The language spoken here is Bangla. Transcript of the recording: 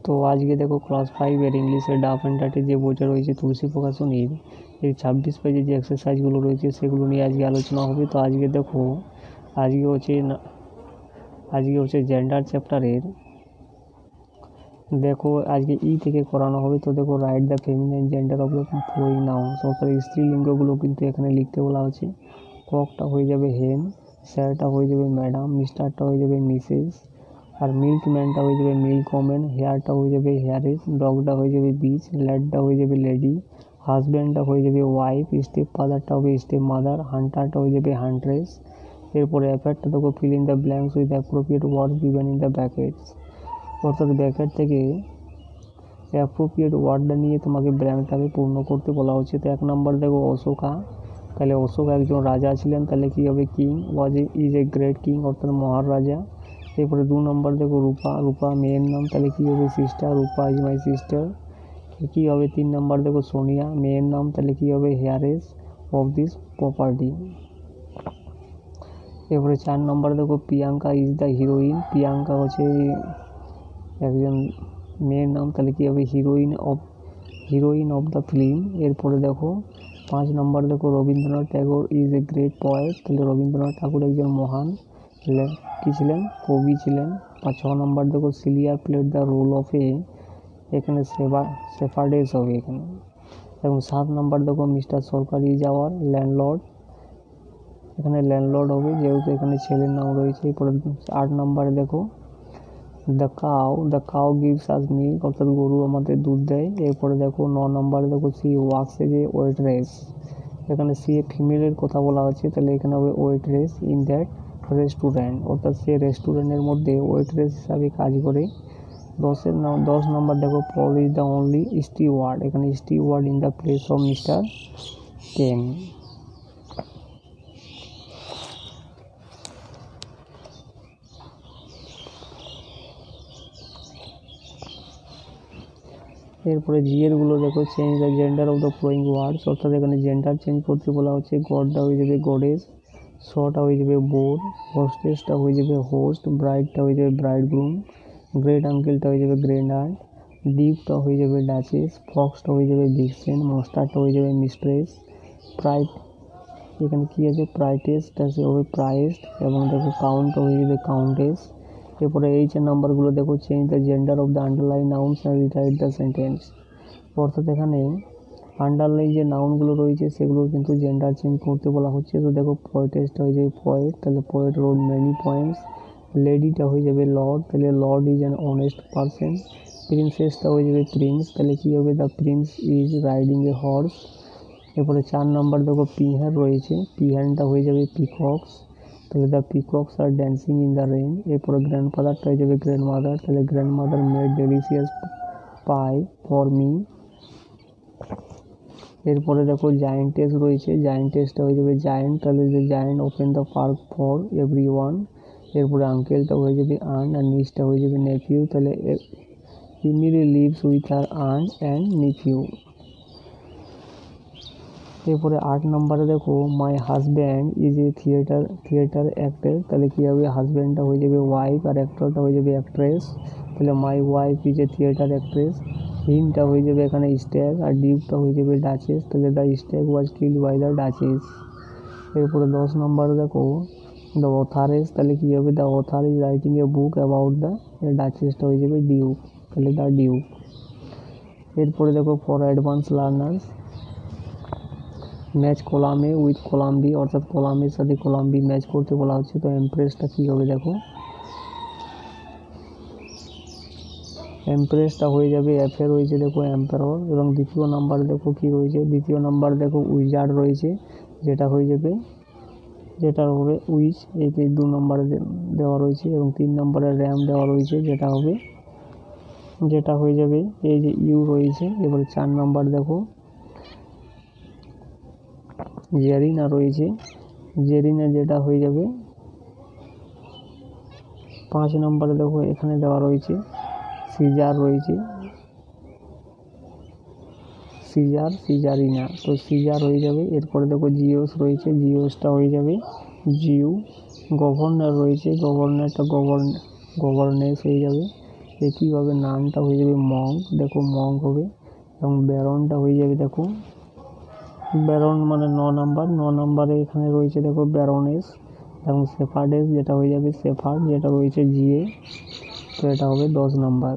তো আজকে দেখো ক্লাস 5-এর ইংলিশের ডাফ অ্যান্ড ডার্টি যে বইটা রয়েছে তুলসী প্রকাশনীর এই 26 পেজে যে এক্সারসাইজগুলো রয়েছে সেগুলো নিয়ে আজকে আলোচনা হবে। তো আজকে দেখো আজকে হচ্ছে জেন্ডার চ্যাপ্টারের দেখো আজকে থেকে করানো হবে। তো দেখো write the feminine gender of the following nouns, অর্থাৎ স্ত্রীলিঙ্গগুলো কিন্তু এখানে লিখতে বলা হচ্ছে। ককটা হয়ে যাবে হেন, স্যারটা হয়ে যাবে ম্যাডাম, মিস্টারটা হয়ে যাবে মিসেস, আর মিল্কম্যানটা হয়ে যাবে মিল্কম্যান, হেয়ারটা হয়ে যাবে হেয়ারেস, ডগটা হয়ে যাবে বিচ, ল্যাডটা হয়ে যাবে লেডি, হাজব্যান্ডটা হয়ে যাবে ওয়াইফ, স্টেপ ফাদারটা হবে স্টেপ মাদার, হান্টারটা হয়ে যাবে হান্ট্রেস। এরপরে অ্যাফেয়ারটা দেখো fill in the blanks with appropriate word given in the brackets, অর্থাৎ ব্র্যাকেট থেকে অ্যাপ্রোপ্রিয়েট ওয়ার্ডটা নিয়ে তোমাকে ব্ল্যাঙ্কটাকে পূর্ণ করতে বলা হচ্ছে। তো 1 নম্বর দেখো অশোকা, তাহলে অশোক একজন রাজা ছিলেন, তাহলে কী হবে king, is a great king, অর্থাৎ মহারাজা। এরপরে 2 নম্বর দেখো রূপা মেয়ের নাম, তাহলে কী হবে sister, Rupa is my sister. কী হবে 3 নম্বর দেখো সোনিয়া মেয়ের নাম, তাহলে কী হবে হেয়ারেস অফ দিস প্রপার্টি। এরপরে 4 নম্বর দেখো Priyanka is the heroine, Priyanka হচ্ছে একজন মেয়ের নাম, তাহলে কী হবে হিরোইন অফ দ্য ফিল্ম। এরপরে দেখো 5 নম্বর দেখো Rabindranath Tagore is a great poet, তাহলে রবীন্দ্রনাথ ঠাকুর একজন মহান কী ছিলেন, কবি ছিলেন। 6 নম্বর দেখো Celia played the role of এখানে সেফার্ডেস হবে এখানে। এবং 7 নম্বর দেখো mister Sarkar is our landlord, এখানে ল্যান্ডলর্ড হবে যেহেতু এখানে ছেলের নাম রয়েছে। এরপরে 8 নম্বরে দেখো the cow gives us milk, অর্থাৎ গরু আমাদের দুধ দেয়। এরপরে দেখো 9 নম্বরে দেখো she works as a waitress, এখানে সি এ ফিমেলের কথা বলা হচ্ছে, তাহলে এখানে হবে ওয়েট্রেস ইন দ্যাট রেস্টুরেন্ট, অর্থাৎ সে রেস্টুরেন্টের মধ্যে ওয়েট্রেস হিসাবে কাজ করে। 10 নম্বর দেখো পল ইজ দ্য অনলি স্টিওয়ার্ড, এখানে Stewart in the place of mister কেন। এরপরে জিএরগুলো দেখো change the gender of the following words, অর্থাৎ এখানে জেন্ডার চেঞ্জ করতে বলা হচ্ছে। গডটা হয়ে যাবে গডেস, শটা হয়ে যাবে বোর, হোস্টেসটা হয়ে যাবে হোস্ট, ব্রাইডটা হয়ে যাবে ব্রাইডগ্রুম, গ্রেট আঙ্কেলটা হয়ে যাবে গ্র্যান্ড আন্ট, ডিউকটা হয়ে যাবে ডাচেস, ফক্সটা হয়ে যাবে ভিক্সেন, মাস্টারটা হয়ে যাবে মিস্ট্রেস, প্রাইড এখানে কী আছে প্রাইটেসটা হবে প্রাইস্ট, এবং দেখো কাউন্টটা হয়ে যাবে কাউন্টেস। এরপরে নাম্বারগুলো দেখো change the gender of the underline nouns and rewrite the sentence, অর্থাৎ এখানে আন্ডারলাইন যে নাউনগুলো রয়েছে সেগুলো কিন্তু জেন্ডার চেঞ্জ করতে বলা হচ্ছে। তো দেখো পোয়েটেসটা হয়ে যাবে পোয়েট, তাহলে পোয়েট রোড মেনি পয়েন্টস, লেডিটা হয়ে যাবে লর্ড, তাহলে lord is an honest person, প্রিন্সেসটা হয়ে যাবে প্রিন্স, তাহলে কী হবে the prince is riding a horse. এরপরে 4 নম্বর দেখো পিহান রয়েছে, পিহানটা হয়ে যাবে পিকক্স, তাহলে the peacocks are dancing in the rain. এরপরে গ্র্যান্ডফাদারটা হয়ে যাবে গ্র্যান্ডমাদার, তাহলে grandmother made delicious pie for me. এরপরে দেখো জায়েন্টেস রয়েছে, জায়েন্টেসটা হয়ে যাবে জায়েন্ট, তাহলে যে giant open the park for every one. এরপরে আঙ্কেলটা হয়ে যাবে আন্ট, আর নিচটা হয়ে যাবে নেফিউ, তাহলে Emily lives with her aunt and nephew. এরপরে 8 নম্বরে দেখো my husband is a theatre actor, তাহলে কী হবে হাজব্যান্ডটা হয়ে যাবে ওয়াইফ, আর অ্যাক্টরটা হয়ে যাবে অ্যাক্ট্রেস, তাহলে my wife is a theatre actress. হিমটা হয়ে যাবে এখানে স্ট্যাগ, আর ডিউকটা হয়ে যাবে ডাচেস, তাহলে the stag was killed by the duchess. এরপরে 10 নম্বরে দেখো দ্য অথারেস, তাহলে কী হবে the author is writing a book about the ডাচেসটা হয়ে যাবে ডিউক, তাহলে দ্য ডিউক। এরপরে দেখো ফর অ্যাডভান্স লার্নার্স ম্যাচ কলামে উইথ কলাম্বি, অর্থাৎ কলামের সাথে কলাম্বি ম্যাচ করতে বলা হচ্ছে। তো এমপ্রেসটা কী হবে দেখো এমপ্রেসটা হয়ে যাবে অ্যাফেয়ার রয়েছে দেখো এম্পারর। এবং দ্বিতীয় নাম্বার দেখো কী রয়েছে, দ্বিতীয় নাম্বার দেখো উইজার্ড রয়েছে, যেটা হয়ে যাবে যেটার হবে উইচ, এই 2 নম্বরে দেওয়া রয়েছে। এবং 3 নম্বরে র্যাম দেওয়া রয়েছে, যেটা হয়ে যাবে এই যে ইউ রয়েছে। এবারে 4 নাম্বার দেখো জেরিনা রয়েছে, জেরিনা যেটা হয়ে যাবে 5 নম্বরে দেখো এখানে দেওয়া রয়েছে সিজার রয়েছে, সিজারিনা, তো সিজার হয়ে যাবে। এরপরে দেখো জিওস রয়েছে, জিওসটা হয়ে যাবে জিউ। গভর্নর রয়েছে, গভর্নরটা গভর্নেস হয়ে যাবে। একইভাবে নানটা হয়ে যাবে মঙ্ক, দেখো মঙ্ক হবে। এবং ব্যারনটা হয়ে যাবে দেখো ব্যারন মানে 9 নাম্বার, 9 নাম্বারে এখানে রয়েছে দেখো ব্যারনেস। এবং সেফার্ডেস যেটা হয়ে যাবে সেফার্ড, যেটা রয়েছে জিএ, তো এটা হবে 10 নাম্বার।